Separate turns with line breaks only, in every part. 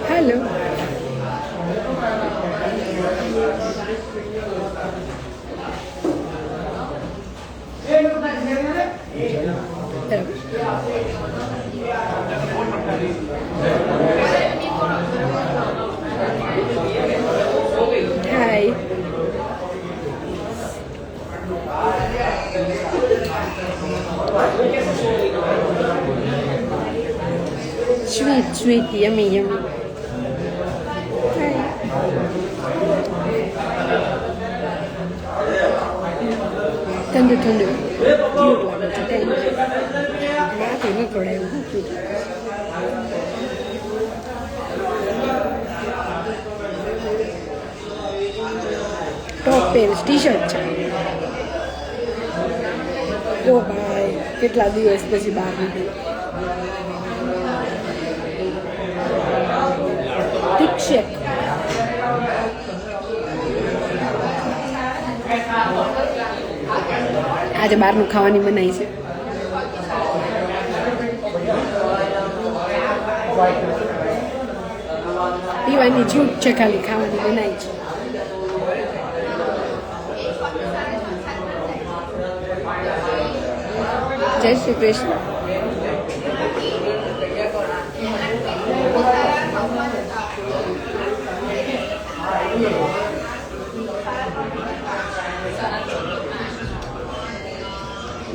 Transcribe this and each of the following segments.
Hello. હાય. Sweet, yummy. Hi. ઠંડુ cute લાગે છે. માથે ન તોડાયું. ટોપ પહેરીશ, ટી શર્ટ છે. ઓ ભાઈ, કેટલા દિવસ પછી બહાર નીકળી. ઠીક છે. આજે બહારનું ખાવાની બનાવી છે. પીવાની છૂટ છે, ખાલી ખાવાની બનાવી છે. જય શ્રી કૃષ્ણ.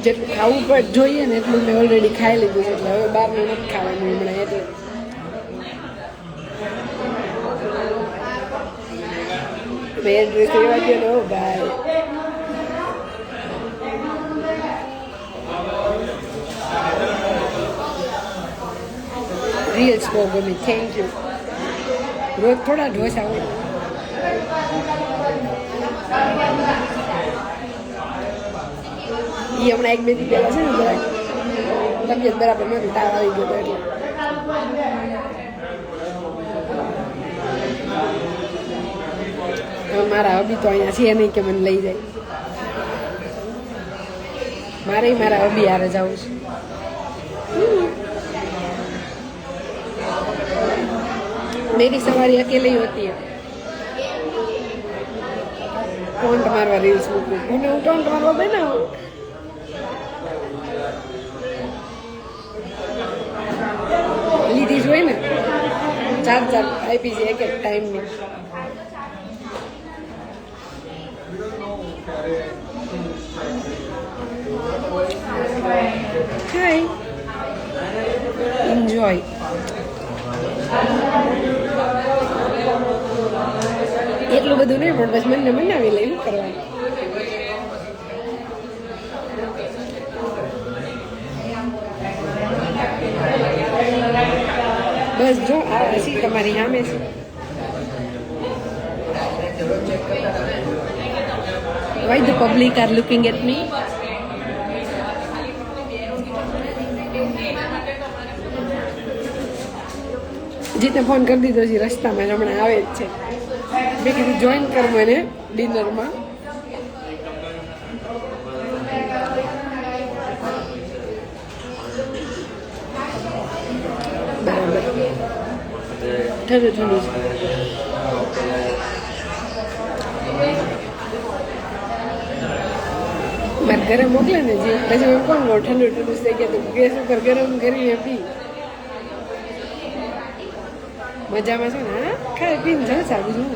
જેટલું ખાવું પણ જોઈએ ને એટલું મેં ઓલરેડી ખાઈ લીધું છે, એટલે હવે બહારનું નથી ખાવાનું હમણાં. એટલે મેં એડ્રેસ એવા ગયો ને. ઓ ભાઈ, રીલ્સ બહુ ગમે. Thank you. રોજ થોડા ઢોસા હોય. એ હમણાં 1-2 દી પહેલા છે ને જરાક તબિયત બરાબર નથી, તાવ આવી ગયો એટલે. હવે મારા હબી તો અહીંયા છે નહીં કે મને લઈ જાય. મારા હબી હારે જવું છે. मेरी सवारी अकेले ही होती है. टोंट मारवा रील्स मूकूं. मैं टोंट मारवा बनाऊं. લીધી જ હોય ને 4 આપી છે એક ટાઈમની. હાય, એન્જોય. એટલું બધું નહીં, પણ બસ મને બનાવી લઈ. શું કરવાનું? બસ જો આ હસી તમારી સામે છે. Why the public are looking at me? જીતને ફોન કરી દીધો છે, રસ્તામાં જ હમણાં આવે જ છે. મેં કીધું જોઈન કર મને ડિનરમાં. બરાબર, ઠંડુ છે. મારે ઘરે મોકલે ને જે પછી હું કોણ કહું ઠંડુ થઈ ગયા તો ગેસ ઉપર ગરમ કરીને પી. મજામાં છે ને? હા, ખાઈ પીને જલસા. બીજું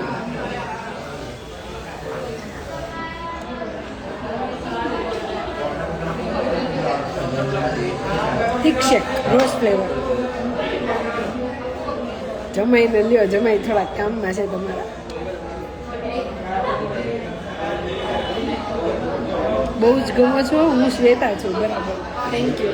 ઠીક છે. રોઝ ફ્લેવર જમાઈને લ્યો. જમાઈ થોડા કામમાં છે તમારા. બહુ જ ગમો છો. હું શ્વેતા છું. બરાબર, થેન્ક યુ.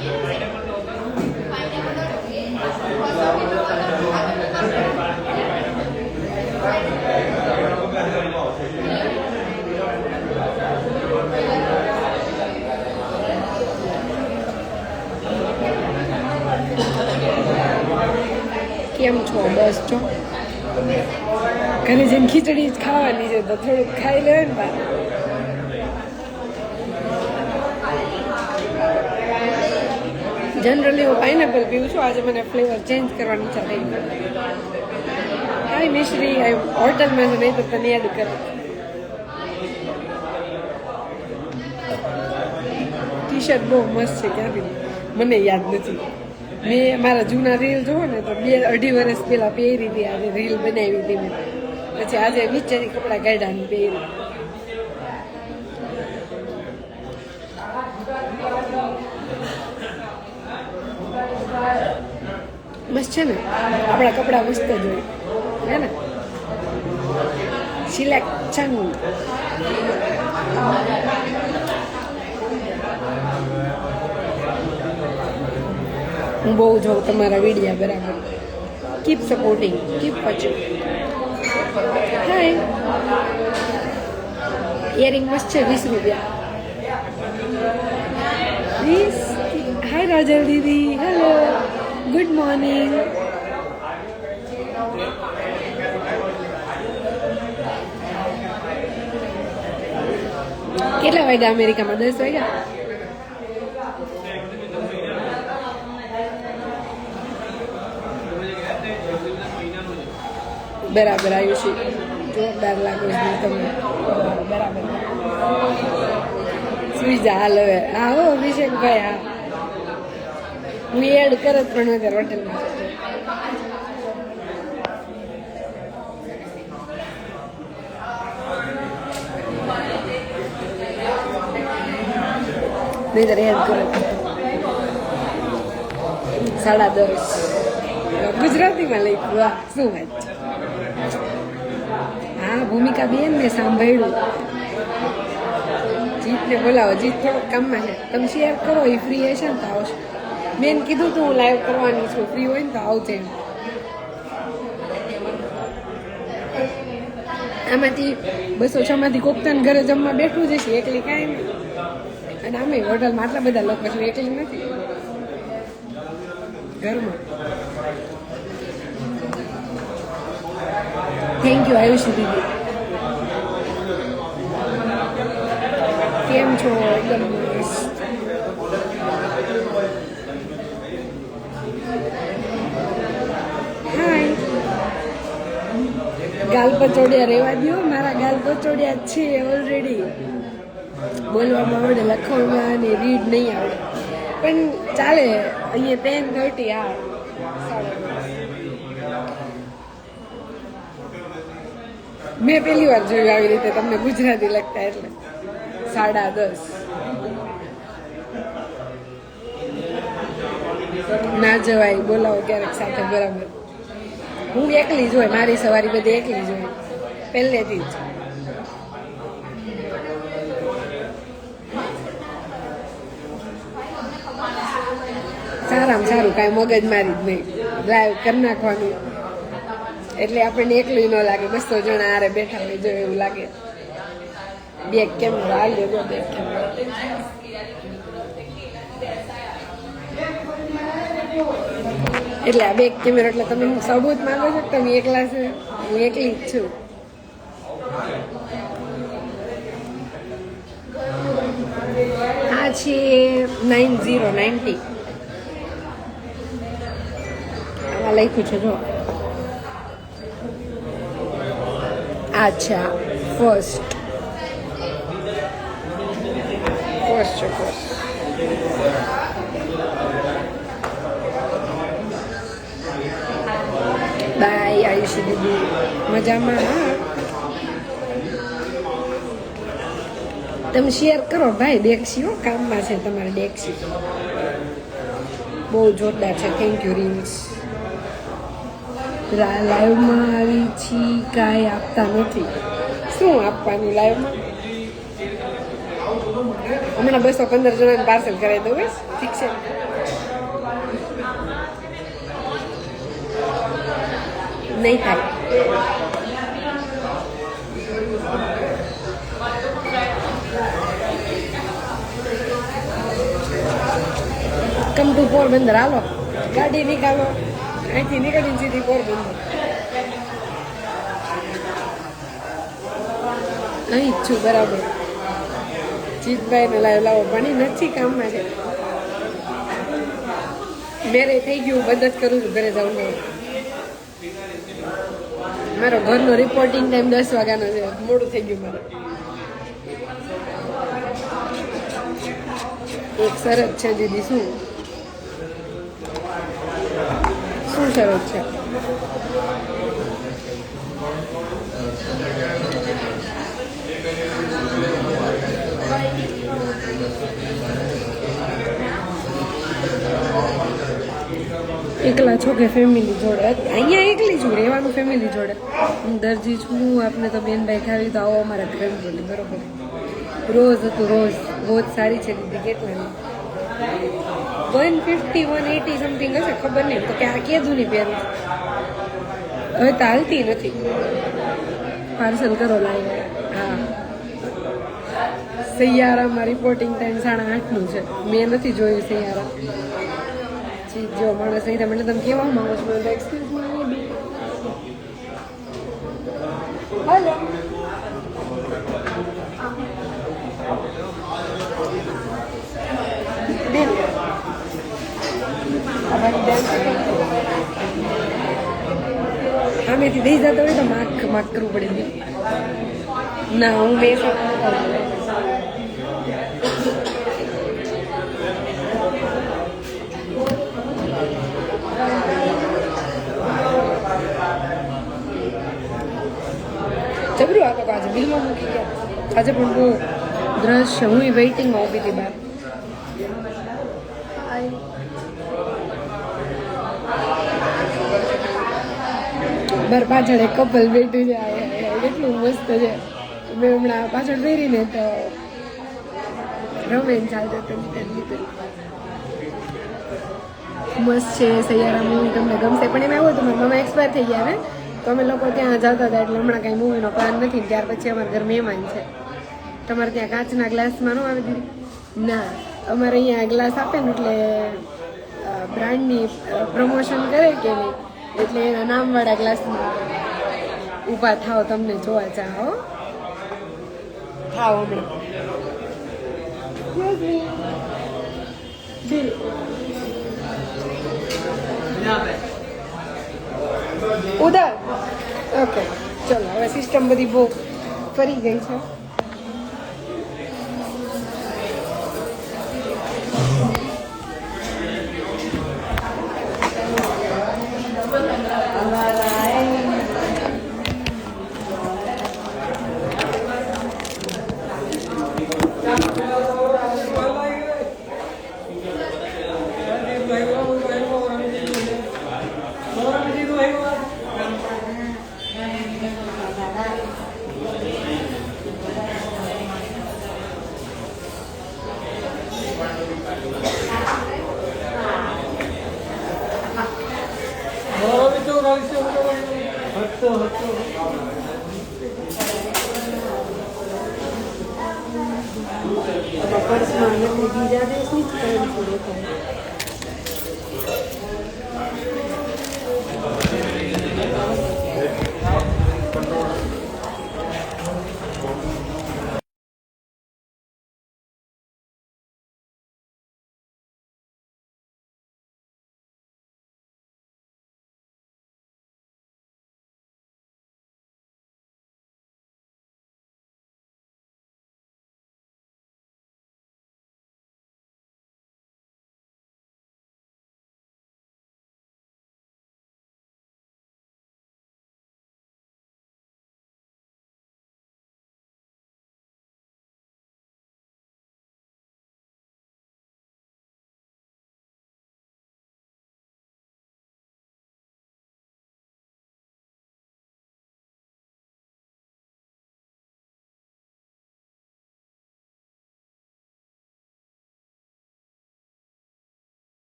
કેમ છો? બસ છો. ઘરે જઈને ખીચડી જ ખાવાની છે તો થોડુંક ખાઈ લે ને બા. જનરલી હું પાઇનેપલ પીવું છું, આજે મને ફ્લેવર ચેન્જ કરવાની ઈચ્છા થઈ. હાય મિશ્રી, હોટલમાં છે નહીં તો તને યાદ કરે. ટી શર્ટ બહુ મસ્ત છે, ક્યાંથી મને યાદ નથી. મેં મારા જૂના રીલ જોવો ને તો 2-2.5 વર્ષ પહેલા પહેરી હતી. આજે રીલ બનાવી હતી મેં, પછી આજે નીચેથી કપડાં કાઢ્યા પહેરી. મસ્ત છે ને, આપણા કપડાં મસ્ત જ હોય હે ને. સિલેક્શન. હું બહુ જોઉં તમારા વિડીયા, બરાબર. Keep supporting, keep watching. Hi, earring મસ્ત છે, 20 રૂપિયા. 20. હાય રાજલ દીદી, હેલો, ગુડ મોર્નિંગ. કેટલા વાગ્યા અમેરિકામાં? 10 વાગ્યા. બરાબર. આયુષી જોરદાર લાગો છો તમે. બરાબર. સુઈ જા હાલ હવે. હા હો અભિષેકભાઈ, હા હું એડ કરત પણ અત્યારે હોટેલમાં. નહીં તો એડ કરત. 10:30 ગુજરાતીમાં લઈ. વાહ, શું વાત છે. હા, ભૂમિકા બેન ને સાંભળ્યું. જીતને બોલાવો, જીત થોડોક કામમાં છે. તમે શેર કરો, એ ફ્રી હશે ને તો આવશે. મેં કીધું તું હું લાઈવ કરવાની છું, ફ્રી હોય ને તો આવજે. આમાંથી 206 માંથી કોકતાન ઘરે જમવા બેઠું જશે, એકલી કાંઈ નહીં. અને આમે હોટલમાં આટલા બધા લોકો છે, એકલી નથી ઘરમાં. થેન્ક યુ આયુષી દીદી. કેમ છો? એકદમ મસ્ત. હાય. ગાલ પચોડિયા રહેવા દો, મારા ગાલ પચોડિયા જ છે ઓલરેડી. બોલવામાં આવડે, લખવામાં અને રીડ નહીં આવડે, પણ ચાલે. અહીંયા 10:30. હા, મેં પહેલી વાર જોયું આવી રીતે તમને ગુજરાતી લખતા, એટલે 10:30. ના જવાય, બોલાવો ક્યારેક સાથે, બરાબર. હું એકલી જ હોય, મારી સવારી બધી એકલી જ હોય પહેલેથી જ. સારામાં સારું, કાંઈ મગજ મારી જ નહીં, ડ્રાઈવ કરી નાખવાનું. એટલે આપણને એકલું ન લાગે, 200 જણા આરે બેઠા હોય જો એવું લાગે. બેગ કેમેરો હાલ્યો, જો બેગ કેમેરો. એટલે આ બેગ કેમેરો એટલે તમે હું સબૂત માંગો છો કે તમે એકલા છો? હું એકલી જ છું. આ છે 9090. આમાં લખ્યું છે જો. અચ્છા, ફર્સ્ટ છે ફર્સ્ટ. બાય આયુષી દીદી, મજામાં? હા, તમે શેર કરો ભાઈ. ડેક્સી હો, કામમાં છે તમારે ડેક્સી. બહુ જોરદાર છે. Thank you reels. લાઈવમાં આવી છી, કાંઈ આપતા નથી. શું આપવાનું લાઈવમાં? હમણાં 215 જણાને પાર્સલ કરાવી દઉં. બસ ઠીક છે. નહીં થાય. Come to Porbandar. હાલો, ગાડી નીકાળો. અહીંથી નીકળીને સીધી પોરબંદર. અહીં જ છું, બરાબર. જીતભાઈને લાઈવ લાવો, પણ એ નથી કામમાં છે. મેરે થઈ ગયું, બંધ જ કરું છું, ઘરે જાઉં ને. મારો ઘરનો રિપોર્ટિંગ ટાઈમ 10 વાગ્યાનો છે, મોડું થઈ ગયું મારે. એક શરત છે દીદી. શું શરત છે? એકલા છો કે ફેમિલી જોડે? અહીંયા એકલી છું, રહેવાનું ફેમિલી જોડે. હું દરજી છું, આપને તો બેનભાઈ ખાવી તો આવો અમારા ઘરે બોલી. બરોબર. રોજ હતું, રોજ સારી છે દીદી. કેટલાની? 150 180 સમથિંગ હશે, ખબર નહીં. તો કે આ કીધું નહીં પહેરું. હવે તો હાલતી નથી. પાર્સલ કરો લાવી. હા, સૈયારામાં રિપોર્ટિંગ ટાઈમ 8:30નું છે. મેં નથી જોયું સૈયારા. જો માણસ નહીં તમને તમે કેવા માંગો છો? Excuse me. હેલો. આમેથી દઈ જતો હોય તો માક કરવું પડે. ના, હું બે જબરું આ તો આજે બિલમાં મૂકી ગયા. આજે પણ બહુ દ્રશ્ય. હું વેઇટિંગમાં ઊભી હતી બહાર. મારે પાછળ એક કપલ બેઠું છે. એટલું મસ્ત છે. મેં હમણાં પાછળ પહેરીને તો રમેન ચાલતો હતો. મસ્ત છે સૈયારા મૂવી. તમને ગમશે. પણ એમાં એવું હતું, મારા મમ્મા એક્સપાયર થઈ ગયા ને, તો અમે લોકો ત્યાં જતા હતા. એટલે હમણાં કાંઈ મૂવીનો પ્લાન નથી. ત્યાર પછી અમારા ઘર મહેમાન છે. તમારે ત્યાં કાચના ગ્લાસમાં ન આવે દીદી? ના, અમારે અહીંયા ગ્લાસ આપે ને એટલે બ્રાન્ડની પ્રમોશન કરે કે નહીં, એટલે એના નામવાળા ગ્લાસમાં ઊભા થાવ. તમને જોવા ચાહો થાવ હમણાં. ઉધર. ઓકે, ચલો. હવે સિસ્ટમ બધી બહુ ફરી ગઈ છે. પર્સમાં બીજા દેશની જ કરન્સી દેખાય.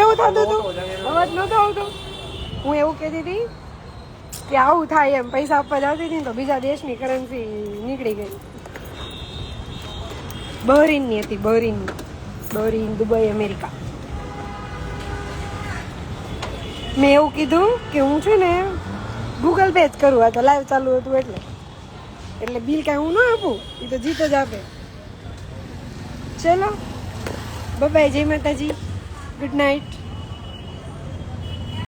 એવું થતું હતું, અવાજ નહોતો આવતો. હું એવું કહેતી હતી કે આવું થાય એમ. પૈસા આપવા જતી હતી તો બીજા દેશની કરન્સી નીકળી ગઈ. બહરીનની હતી, બહરીન, દુબઈ, અમેરિકા. મેં એવું કીધું કે હું છે ને ગૂગલ પે જ કરું. આ તો લાઈવ ચાલુ હતું એટલે બિલ કાંઈ હું ન આપું, એ તો જીત જ આપે. ચલો બાય, જય માતાજી, ગુડ નાઇટ.